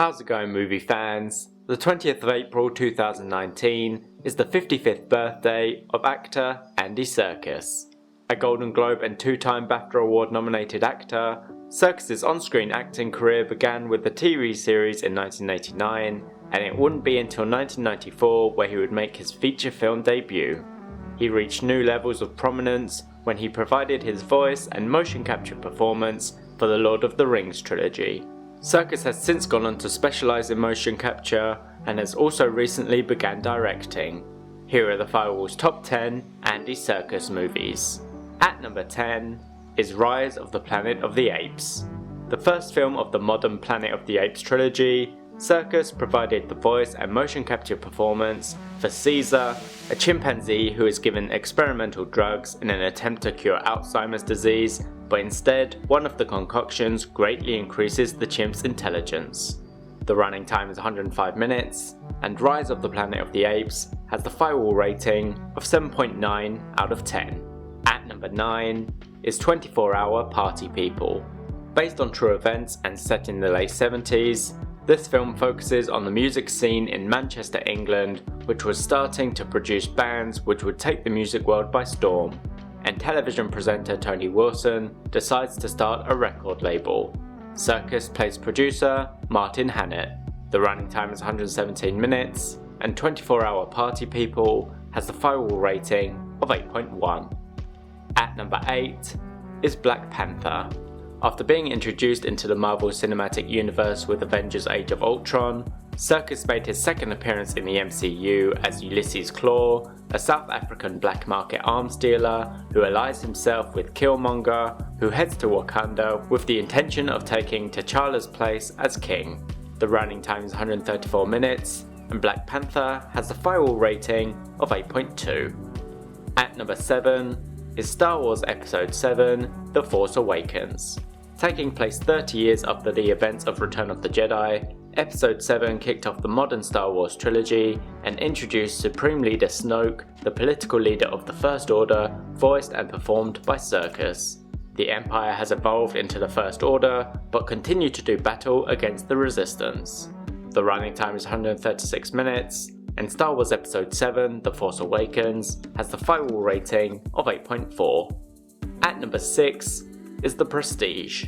How's it going, movie fans? The 20th of April 2019 is the 55th birthday of actor Andy Serkis. A Golden Globe and two-time Bafta Award nominated actor, Serkis' on-screen acting career began with the TV series in 1989, and it wouldn't be until 1994 where he would make his feature film debut. He reached new levels of prominence when he provided his voice and motion capture performance for the Lord of the Rings trilogy. Serkis has since gone on to specialise in motion capture and has also recently begun directing. Here are the Firewall's top 10 Andy Serkis movies. At number 10 is Rise of the Planet of the Apes. The first film of the modern Planet of the Apes trilogy, Serkis provided the voice and motion capture performance for Caesar, a chimpanzee who is given experimental drugs in an attempt to cure Alzheimer's disease, but instead one of the concoctions greatly increases the chimp's intelligence. The running time is 105 minutes, and Rise of the Planet of the Apes has the Firewall rating of 7.9 out of 10. At number 9 is 24-Hour Party People. Based on true events and set in the late 70s, this film focuses on the music scene in Manchester, England, which was starting to produce bands which would take the music world by storm, and television presenter Tony Wilson decides to start a record label. Serkis plays producer Martin Hannett. The running time is 117 minutes, and 24-Hour Party People has the Firewall rating of 8.1. At number 8 is Black Panther. After being introduced into the Marvel Cinematic Universe with Avengers Age of Ultron, Serkis made his second appearance in the MCU as Ulysses Claw, a South African black market arms dealer who allies himself with Killmonger, who heads to Wakanda with the intention of taking T'Challa's place as king. The running time is 134 minutes, and Black Panther has a Firewall rating of 8.2. At number 7 is Star Wars Episode 7 The Force Awakens. Taking place 30 years after the events of Return of the Jedi, Episode 7 kicked off the modern Star Wars trilogy and introduced Supreme Leader Snoke, the political leader of the First Order, voiced and performed by Serkis. The Empire has evolved into the First Order, but continue to do battle against the Resistance. The running time is 136 minutes, and Star Wars Episode 7 The Force Awakens has the Firewall rating of 8.4. At number 6 is The Prestige.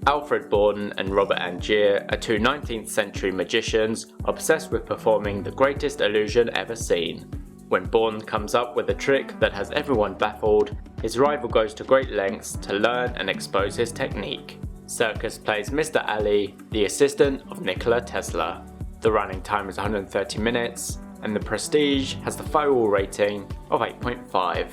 Alfred Borden and Robert Angier are two 19th century magicians obsessed with performing the greatest illusion ever seen. When Borden comes up with a trick that has everyone baffled, his rival goes to great lengths to learn and expose his technique. Serkis plays Mr. Ali, the assistant of Nikola Tesla. The running time is 130 minutes, and The Prestige has the Firewall rating of 8.5.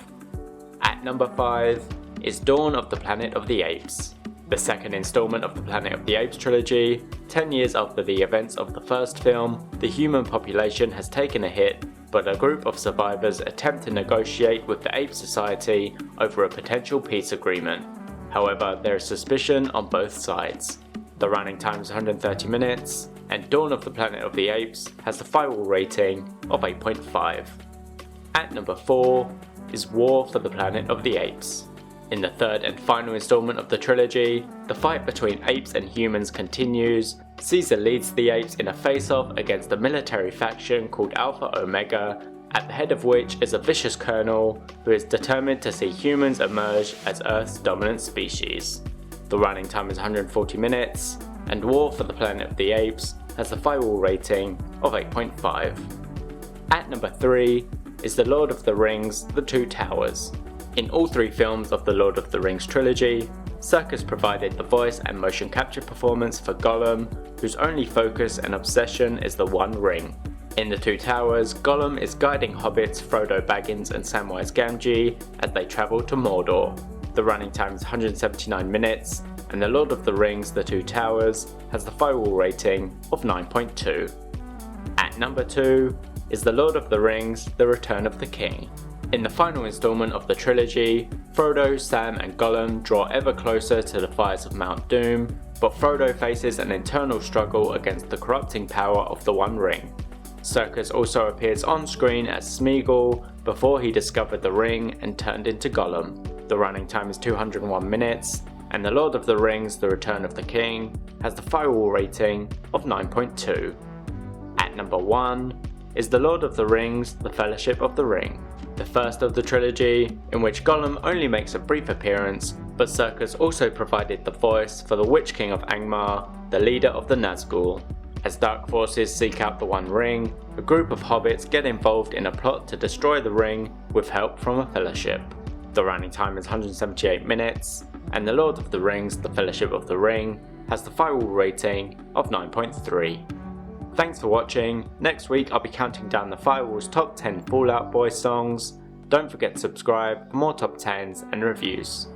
At number 5 is Dawn of the Planet of the Apes. The second installment of the Planet of the Apes trilogy, 10 years after the events of the first film, the human population has taken a hit, but a group of survivors attempt to negotiate with the Ape Society over a potential peace agreement. However, there is suspicion on both sides. The running time is 130 minutes, and Dawn of the Planet of the Apes has the Firewall rating of 8.5. At number 4 is War for the Planet of the Apes. In the third and final installment of the trilogy, the fight between apes and humans continues. Caesar leads the apes in a face-off against a military faction called Alpha Omega, at the head of which is a vicious colonel who is determined to see humans emerge as Earth's dominant species. The running time is 140 minutes, and War for the Planet of the Apes has a Firewall rating of 8.5. At number 3 is The Lord of the Rings The Two Towers. In all three films of the Lord of the Rings trilogy, Serkis provided the voice and motion capture performance for Gollum, whose only focus and obsession is the One Ring. In The Two Towers, Gollum is guiding hobbits Frodo Baggins and Samwise Gamgee as they travel to Mordor. The running time is 179 minutes, and The Lord of the Rings The Two Towers has the Firewall rating of 9.2. At number 2 is The Lord of the Rings The Return of the King. In the final installment of the trilogy, Frodo, Sam and Gollum draw ever closer to the fires of Mount Doom, but Frodo faces an internal struggle against the corrupting power of the One Ring. Serkis also appears on screen as Smeagol before he discovered the ring and turned into Gollum. The running time is 201 minutes, and The Lord of the Rings: The Return of the King has the Firewall rating of 9.2. At number 1 is The Lord of the Rings: The Fellowship of the Ring, the first of the trilogy in which Gollum only makes a brief appearance, but Serkis also provided the voice for the Witch King of Angmar, the leader of the Nazgul. As dark forces seek out the One Ring, a group of hobbits get involved in a plot to destroy the ring with help from a fellowship. The running time is 178 minutes, and The Lord of the Rings: The Fellowship of the Ring has the Firewall rating of 9.3. Thanks for watching. Next week I'll be counting down the Firewall's top 10 Fall Out Boy songs. Don't forget to subscribe for more top 10s and reviews.